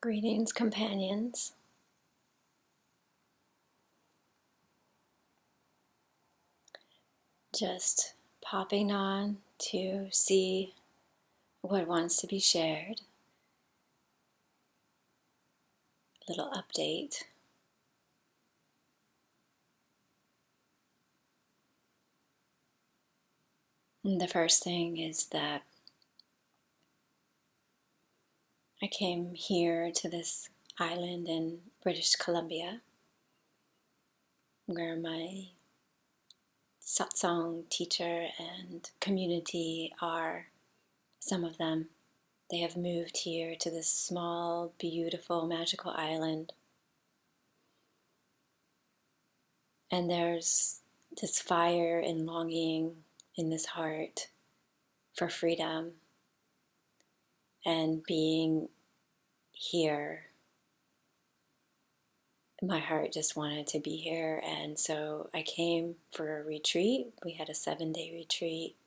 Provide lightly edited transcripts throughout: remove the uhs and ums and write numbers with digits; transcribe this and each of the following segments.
Greetings, companions. Just popping on to see what wants to be shared. A little update. And the first thing is that I came here to this island in British Columbia where my satsang teacher and community are, some of them. They have moved here to this small, beautiful, magical island. And there's this fire and longing in this heart for freedom and being here. My heart just wanted to be here, and so I came for a retreat. We had a 7-day retreat.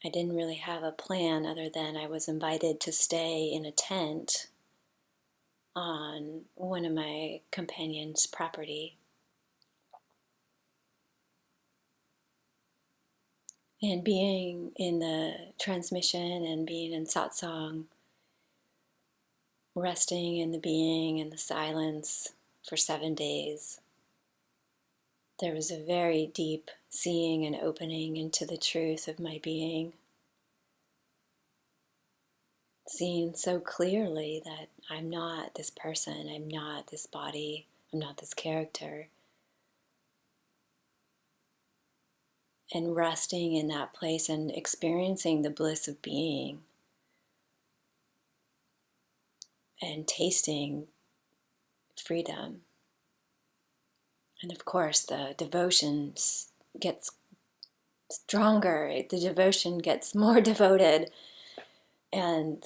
I didn't really have a plan other than I was invited to stay in a tent on one of my companions' property. And being in the transmission and being in satsang, resting in the being and the silence for 7 days, there was a very deep seeing and opening into the truth of my being. Seeing so clearly that I'm not this person, I'm not this body, I'm not this character. And resting in that place and experiencing the bliss of being and tasting freedom. And of course, the devotion gets stronger, the devotion gets more devoted, and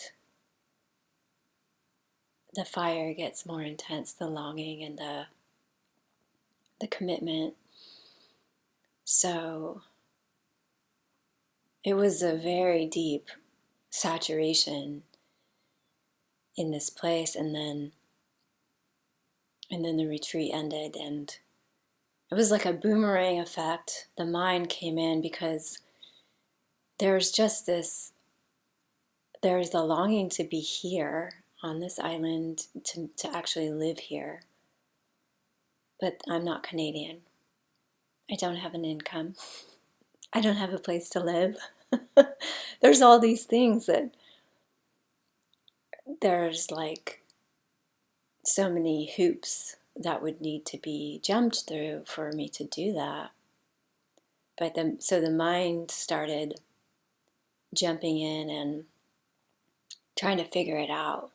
the fire gets more intense, the longing and the commitment. So it was a very deep saturation in this place, and then the retreat ended, and it was like a boomerang effect. The mind came in because there's the longing to be here on this island, to actually live here. But I'm not Canadian. I don't have an income. I don't have a place to live. There's all these things that there's like so many hoops that would need to be jumped through for me to do that. But so the mind started jumping in and trying to figure it out.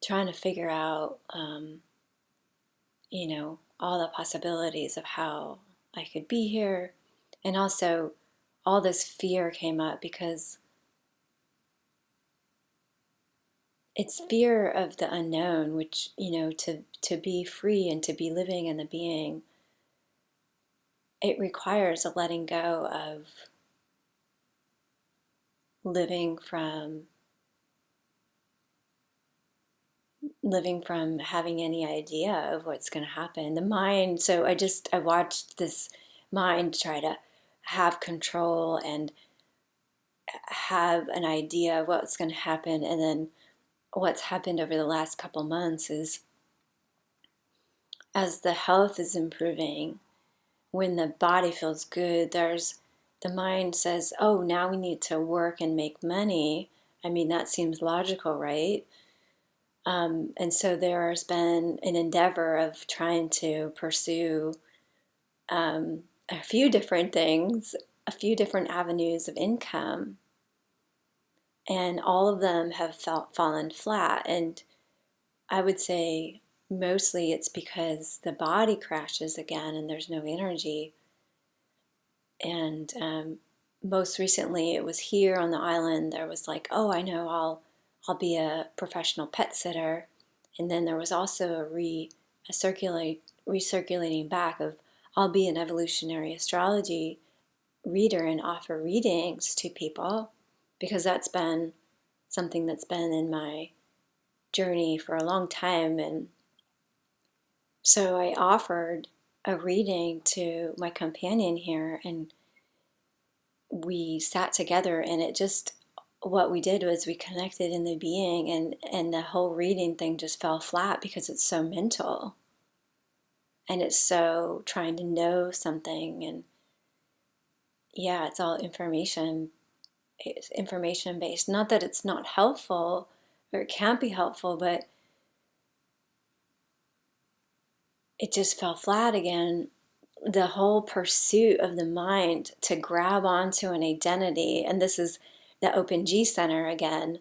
Trying to figure out, all the possibilities of how I could be here. And also, all this fear came up because it's fear of the unknown, which, to be free and to be living in the being, it requires a letting go of living from having any idea of what's going to happen. The mind, so I watched this mind try to have control and have an idea of what's going to happen. And then what's happened over the last couple months is, as the health is improving, when the body feels good, the mind says, oh, now we need to work and make money. I mean, that seems logical, right? And so there has been an endeavor of trying to pursue a few different things, a few different avenues of income, and all of them have fallen flat. And I would say mostly it's because the body crashes again and there's no energy. And most recently it was here on the island. There was like, oh, I know, I'll be a professional pet sitter. And then there was also a recirculating back of, I'll be an evolutionary astrology reader and offer readings to people, because that's something that's been in my journey for a long time. And so I offered a reading to my companion here, and we sat together, and it just, what we did was we connected in the being, and the whole reading thing just fell flat because it's so mental, and it's so trying to know something. And yeah, it's all information. It's information based. Not that it's not helpful or it can't be helpful, but it just fell flat again. The whole pursuit of the mind to grab onto an identity, and this is the Open G Center again,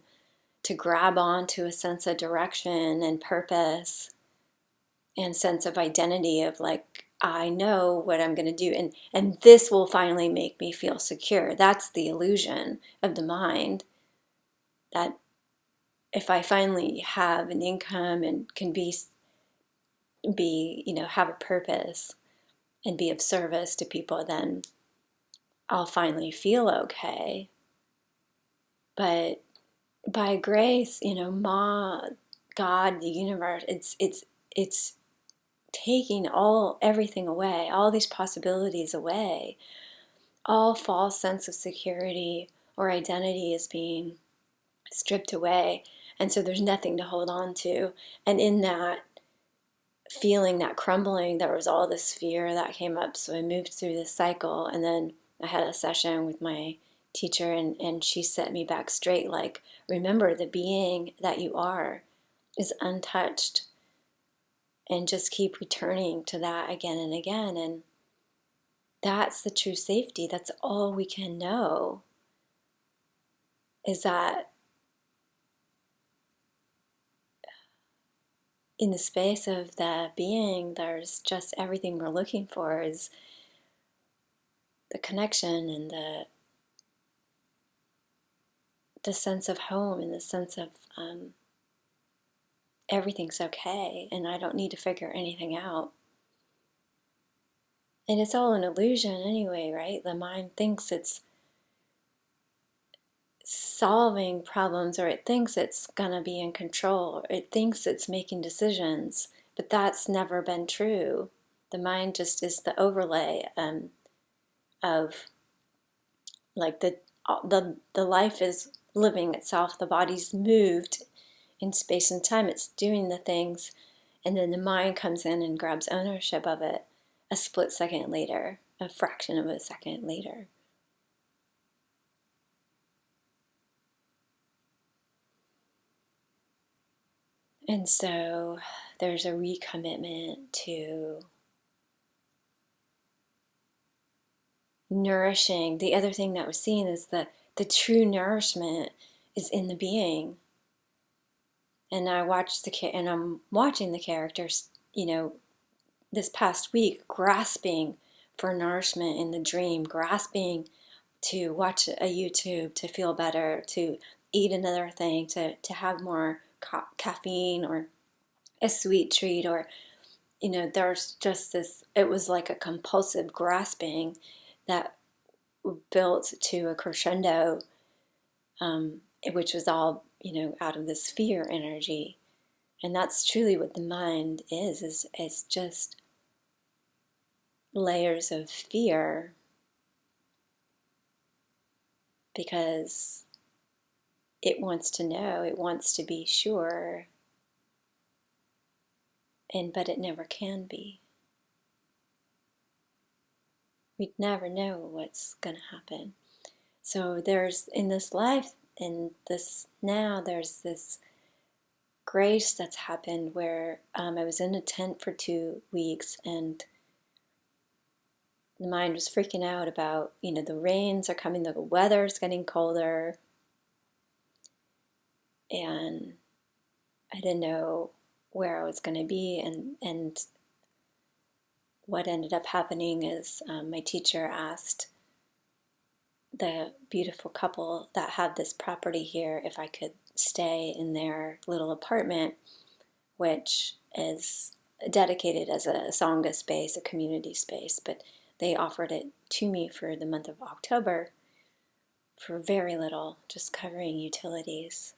to grab onto a sense of direction and purpose and sense of identity of like, I know what I'm going to do, and this will finally make me feel secure. That's the illusion of the mind, that if I finally have an income and can be have a purpose and be of service to people, then I'll finally feel okay. But by grace, Ma, God, the universe, it's taking everything away, all these possibilities away. All false sense of security or identity is being stripped away. And so there's nothing to hold on to. And in that feeling, that crumbling, there was all this fear that came up. So I moved through this cycle, and then I had a session with my teacher, and she set me back straight, like, remember, the being that you are is untouched, and just keep returning to that again and again. And that's the true safety. That's all we can know, is that in the space of the being, there's just everything we're looking for is the connection and the sense of home, and the sense of everything's okay, and I don't need to figure anything out. And it's all an illusion anyway, right? The mind thinks it's solving problems, or it thinks it's gonna be in control, or it thinks it's making decisions, but that's never been true. The mind just is the overlay of, like, the life is living itself. The body's moved in space and time. It's doing the things, and then the mind comes in and grabs ownership of it a split second later, a fraction of a second later. And so there's a recommitment to nourishing. The other thing that was seen is that the true nourishment is in the being. And I'm watching the characters, this past week, grasping for nourishment in the dream, grasping to watch a YouTube to feel better, to eat another thing, to have more caffeine or a sweet treat, or there's just this, it was like a compulsive grasping that built to a crescendo, which was all out of this fear energy. And that's truly what the mind is just layers of fear, because it wants to know, it wants to be sure, but it never can be. We'd never know what's going to happen. So there's, in this life, in this now, there's this grace that's happened where I was in a tent for 2 weeks, and the mind was freaking out about, the rains are coming, the weather's getting colder, and I didn't know where I was going to be. And what ended up happening is my teacher asked the beautiful couple that had this property here if I could stay in their little apartment, which is dedicated as a Sangha space, a community space, but they offered it to me for the month of October for very little, just covering utilities.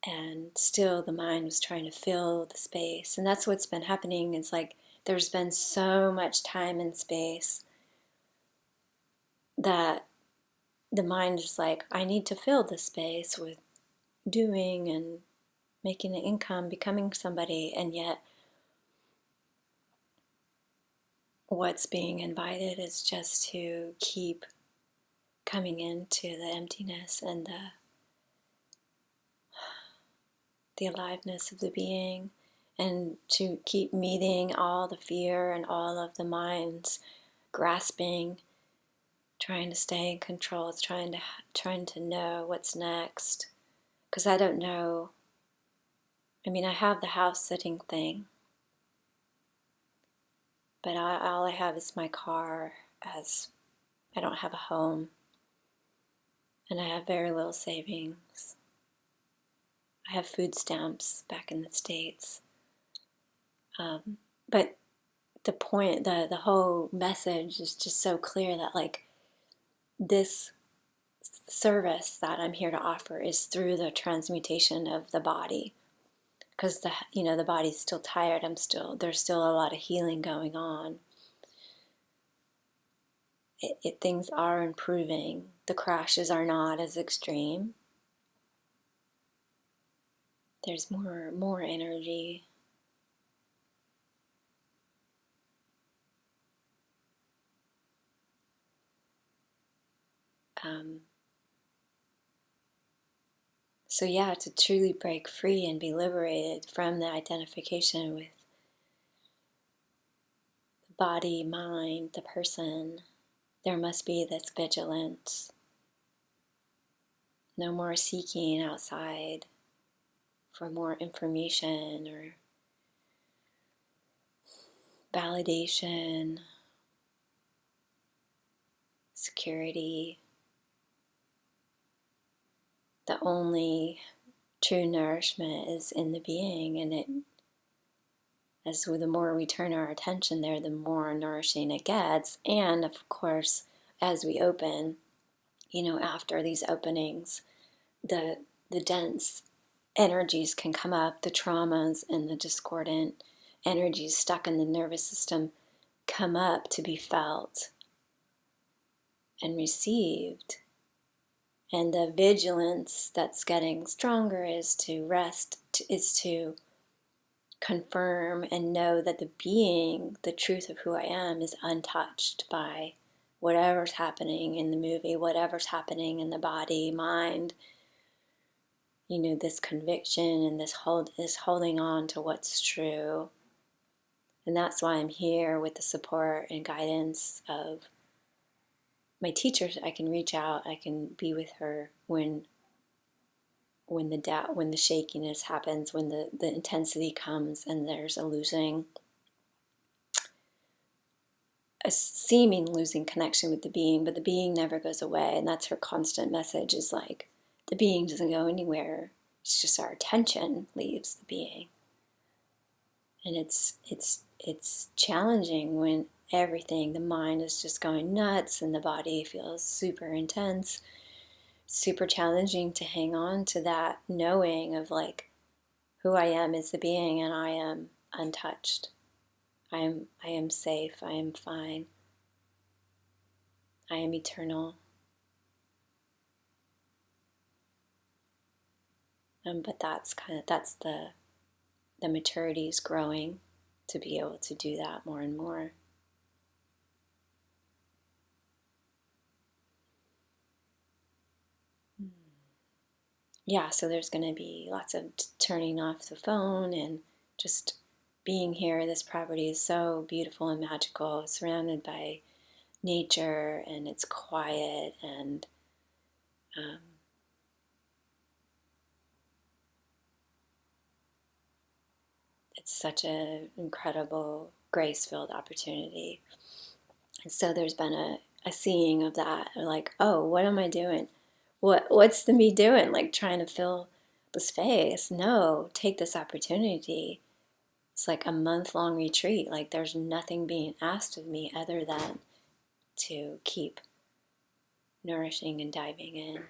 And still the mind was trying to fill the space. And that's what's been happening. It's like there's been so much time and space that the mind is like, I need to fill this space with doing and making an income, becoming somebody. And yet what's being invited is just to keep coming into the emptiness and the aliveness of the being, and to keep meeting all the fear and all of the mind's grasping, trying to stay in control. It's trying to know what's next, because I don't know. I mean, I have the house sitting thing, but all I have is my car, as I don't have a home, and I have very little savings. I have food stamps back in the States. But the point, the whole message is just so clear that like this service that I'm here to offer is through the transmutation of the body, because the body's still tired. There's still a lot of healing going on. Things are improving. The crashes are not as extreme. There's more energy. So yeah, to truly break free and be liberated from the identification with the body, mind, the person, there must be this vigilance. No more seeking outside for more information or validation, security. The only true nourishment is in the being, and the more we turn our attention there, the more nourishing it gets. And of course, as we open, after these openings, the dense energies can come up, the traumas and the discordant energies stuck in the nervous system come up to be felt and received. And the vigilance that's getting stronger is to rest, is to confirm and know that the being, the truth of who I am, is untouched by whatever's happening in the movie, whatever's happening in the body, mind. This conviction and this holding on to what's true. And that's why I'm here with the support and guidance of my teachers. I can reach out, I can be with her when the shakiness happens, when the intensity comes and there's a seeming losing connection with the being, but the being never goes away. And that's her constant message, is like, the being doesn't go anywhere. It's just our attention leaves the being. And it's challenging when the mind is just going nuts and the body feels super intense. Super challenging to hang on to that knowing of like, who I am is the being, and I am untouched. I am safe. I am fine. I am eternal. But that's the maturity is growing to be able to do that more and more. Yeah, so there's going to be lots of turning off the phone and just being here. This property is so beautiful and magical, surrounded by nature, and it's quiet, and it's such an incredible, grace-filled opportunity. And so there's been a seeing of that, like, oh, what am I doing? What's the me doing? Like trying to fill the space? No, take this opportunity. It's like a month-long retreat. Like there's nothing being asked of me other than to keep nourishing and diving in.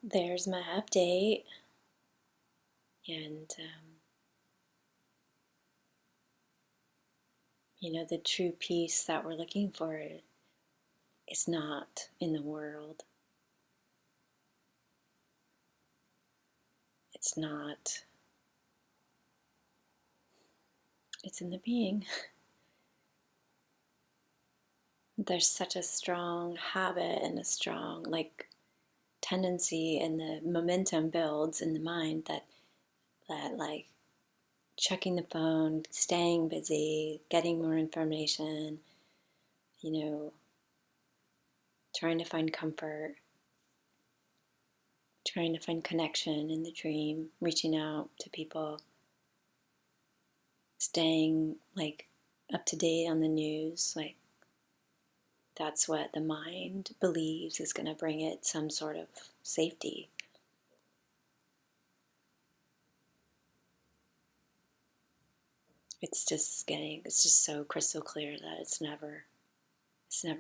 there's my update. And, the true peace that we're looking for is not in the world. It's not, it's in the being. There's such a strong habit and a strong, tendency, and the momentum builds in the mind that checking the phone, staying busy, getting more information, trying to find comfort, trying to find connection in the dream, reaching out to people, staying up to date on the news, that's what the mind believes is going to bring it some sort of safety. It's just so crystal clear that it's never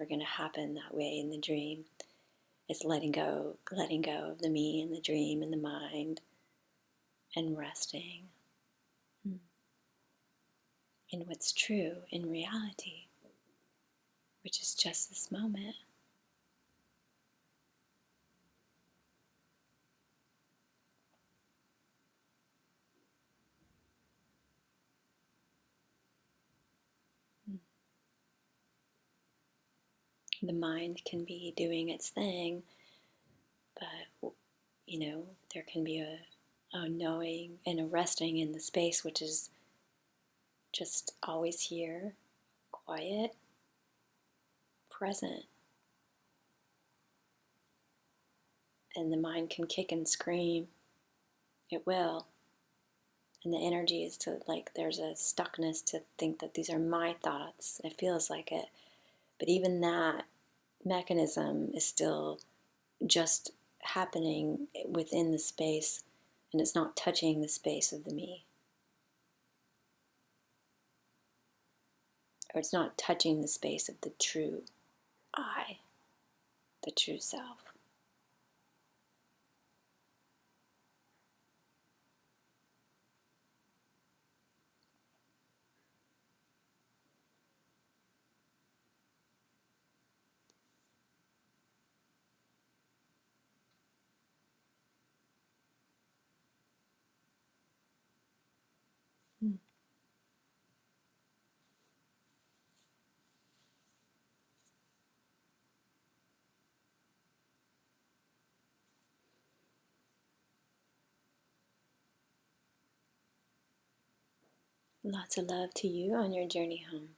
going to happen that way in the dream. It's letting go of the me and the dream and the mind, and resting in what's true in reality, which is just this moment. The mind can be doing its thing, but there can be a knowing and a resting in the space, which is just always here, quiet, present. And the mind can kick and scream. It will. And the energy is there's a stuckness to think that these are my thoughts. It feels like it. But even that mechanism is still just happening within the space, and it's not touching the space of the me. Or it's not touching the space of the true I, the true self. Lots of love to you on your journey home.